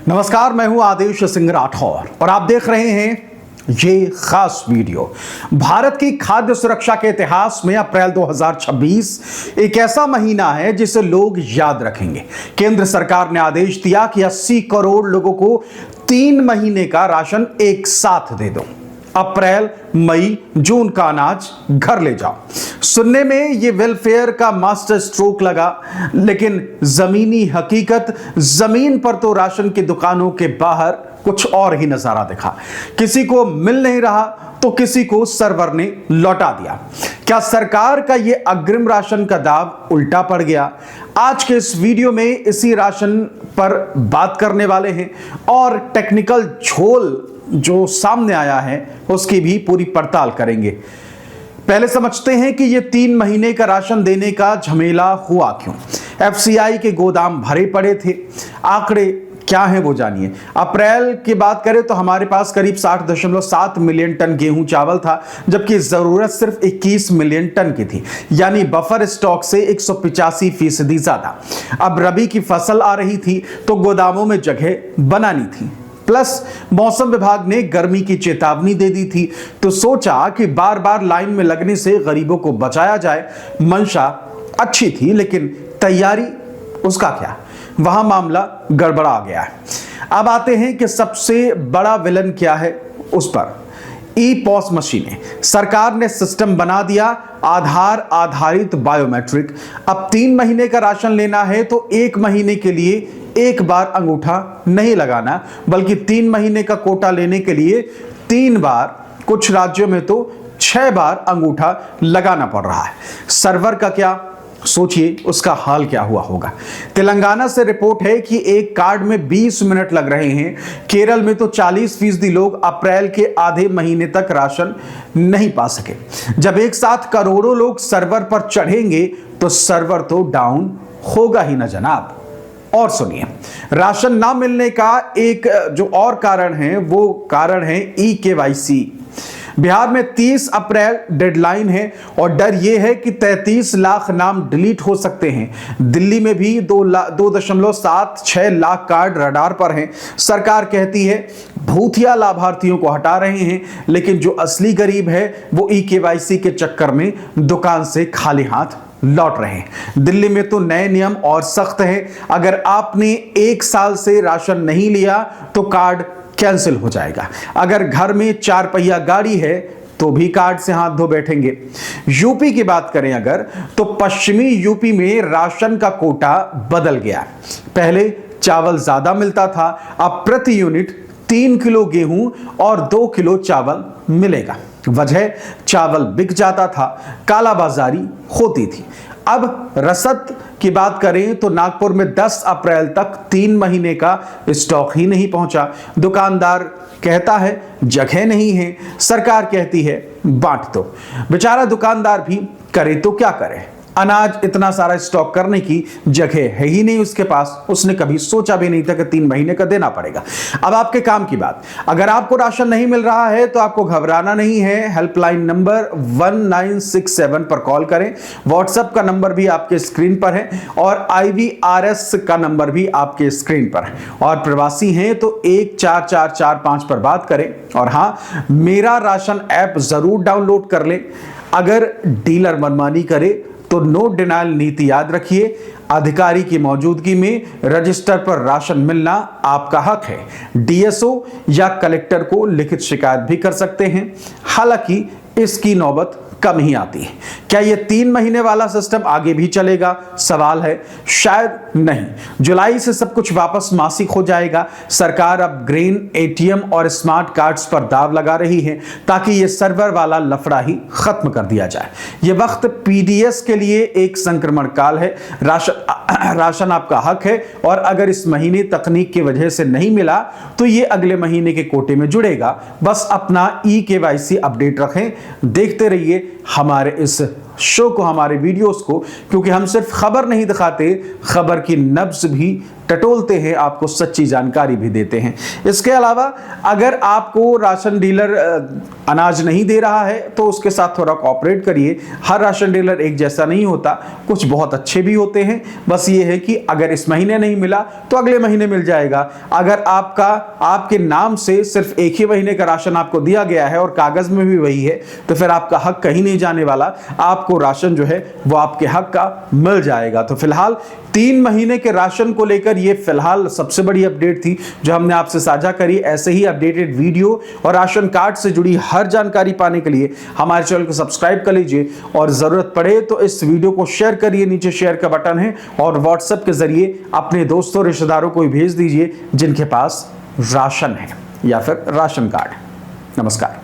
नमस्कार, मैं हूं आदेश सिंह राठौर और आप देख रहे हैं ये खास वीडियो। भारत की खाद्य सुरक्षा के इतिहास में अप्रैल 2026 एक ऐसा महीना है जिसे लोग याद रखेंगे। केंद्र सरकार ने आदेश दिया कि 80 करोड़ लोगों को 3 महीने का राशन एक साथ दे दो। अप्रैल, मई, जून का अनाज घर ले जाओ। सुनने में ये वेलफेयर का मास्टर स्ट्रोक लगा, लेकिन जमीनी हकीकत, जमीन पर तो राशन की दुकानों के बाहर कुछ और ही नजारा दिखा। किसी को मिल नहीं रहा तो किसी को सर्वर ने लौटा दिया। क्या सरकार का ये अग्रिम राशन का दाव उल्टा पड़ गया? आज के इस वीडियो में इसी राशन पर बात करने वाले हैं और टेक्निकल झोल जो सामने आया है उसकी भी पूरी पड़ताल करेंगे। पहले समझते हैं कि ये 3 महीने का राशन देने का झमेला हुआ क्यों। एफसीआई के गोदाम भरे पड़े थे। आंकड़े क्या है वो जानिए। अप्रैल की बात करें तो हमारे पास करीब 60.7 मिलियन टन गेहूं चावल था, जबकि जरूरत सिर्फ 21 मिलियन टन की थी, यानी बफर स्टॉक से 185% ज्यादा। अब रबी की फसल आ रही थी तो गोदामों में जगह बनानी थी, प्लस मौसम विभाग ने गर्मी की चेतावनी दे दी थी, तो सोचा कि बार बार लाइन में लगने से गरीबों को बचाया जाए। मंशा अच्छी थी, लेकिन तैयारी उसका क्या, वहां मामला गड़बड़ा गया है। अब आते हैं कि सबसे बड़ा विलन क्या है उस पर। ई पॉस मशीनें। सरकार ने सिस्टम बना दिया, आधार आधारित बायोमेट्रिक। अब 3 महीने का राशन लेना है तो 1 महीने के लिए एक बार अंगूठा नहीं लगाना, बल्कि 3 महीने का कोटा लेने के लिए 3 बार, कुछ राज्यों में तो 6 बार अंगूठा लगाना पड़ रहा है। सर्वर का क्या, सोचिए उसका हाल क्या हुआ होगा। तेलंगाना से रिपोर्ट है कि एक कार्ड में 20 मिनट लग रहे हैं। केरल में तो 40% लोग अप्रैल के आधे महीने तक राशन नहीं पा सके। जब एक साथ करोड़ों लोग सर्वर पर चढ़ेंगे तो सर्वर तो डाउन होगा ही ना जनाब। और सुनिए, राशन ना मिलने का एक जो और कारण है वो कारण है ई-केवाईसी। बिहार में 30 अप्रैल डेडलाइन है और डर यह है कि 33 लाख नाम डिलीट हो सकते हैं। दिल्ली में भी 2.76 लाख कार्ड रडार पर हैं। सरकार कहती है भूतिया लाभार्थियों को हटा रहे हैं, लेकिन जो असली गरीब है वो ई-केवाईसी के चक्कर में दुकान से खाली हाथ लौट रहे हैं। दिल्ली में तो नए नियम और सख्त हैं। अगर आपने 1 साल से राशन नहीं लिया तो कार्ड कैंसिल हो जाएगा। अगर घर में 4 पहिया गाड़ी है तो भी कार्ड से हाथ धो बैठेंगे। यूपी की बात करें अगर, तो पश्चिमी यूपी में राशन का कोटा बदल गया। पहले चावल ज्यादा मिलता था, अब प्रति यूनिट 3 किलो गेहूं और 2 किलो चावल मिलेगा। वजह, चावल बिक जाता था, कालाबाजारी होती थी। अब रसद की बात करें तो नागपुर में 10 अप्रैल तक 3 महीने का स्टॉक ही नहीं पहुंचा। दुकानदार कहता है जगह नहीं है, सरकार कहती है बांट दो। बेचारा दुकानदार भी करे तो क्या करे, अनाज इतना सारा स्टॉक करने की जगह है ही नहीं उसके पास। उसने कभी सोचा भी नहीं था कि 3 महीने का देना पड़ेगा। अब आपके काम की बात, अगर आपको राशन नहीं मिल रहा है तो आपको घबराना नहीं है। हेल्पलाइन नंबर 1967 पर कॉल करें। व्हाट्सएप का नंबर भी आपके स्क्रीन पर है और IVRS का नंबर भी आपके स्क्रीन पर है। और प्रवासी हैं तो 14445 पर बात करें। और हाँ, मेरा राशन ऐप जरूर डाउनलोड कर लें। अगर डीलर मनमानी करे तो नो डिनाइल नीति याद रखिए। अधिकारी की मौजूदगी में रजिस्टर पर राशन मिलना आपका हक है। डीएसओ या कलेक्टर को लिखित शिकायत भी कर सकते हैं। हालांकि इसकी नौबत कम ही आती है। क्या यह 3 महीने वाला सिस्टम आगे भी चलेगा? सवाल है। शायद नहीं। जुलाई से सब कुछ वापस मासिक हो जाएगा। सरकार अब ग्रेन, एटीएम और स्मार्ट कार्ड्स पर दाव लगा रही है ताकि यह सर्वर वाला लफड़ा ही खत्म कर दिया जाए। यह वक्त पीडीएस के लिए एक संक्रमण काल है। राशन आपका हक है और अगर इस महीने तकनीक की वजह से नहीं मिला तो यह अगले महीने के कोटे में जुड़ेगा। बस अपना ई-केवाईसी अपडेट रखें। देखते रहिए हमारे इस शो को, हमारे वीडियोस को, क्योंकि हम सिर्फ खबर नहीं दिखाते, खबर की नब्ज भी टटोलते हैं, आपको सच्ची जानकारी भी देते हैं। इसके अलावा अगर आपको राशन डीलर अनाज नहीं दे रहा है तो उसके साथ थोड़ा कोऑपरेट करिए। हर राशन डीलर एक जैसा नहीं होता, कुछ बहुत अच्छे भी होते हैं। बस ये है कि अगर इस महीने नहीं मिला तो अगले महीने मिल जाएगा। अगर आपके नाम से सिर्फ एक ही महीने का राशन आपको दिया गया है और कागज में भी वही है, तो फिर आपका हक कहीं नहीं जाने वाला। आपको राशन जो है वो आपके हक का मिल जाएगा। तो फिलहाल 3 महीने के राशन को लेकर ये फिलहाल सबसे बड़ी अपडेट थी जो हमने आपसे साझा करी। ऐसे ही अपडेटेड वीडियो और राशन कार्ड से जुड़ी हर जानकारी पाने के लिए हमारे चैनल को सब्सक्राइब कर लीजिए और जरूरत पड़े तो इस वीडियो को शेयर करिए, नीचे शेयर का बटन है, और व्हाट्सएप के जरिए अपने दोस्तों रिश्तेदारों को भेज दीजिए जिनके पास राशन है या फिर राशन कार्ड। नमस्कार।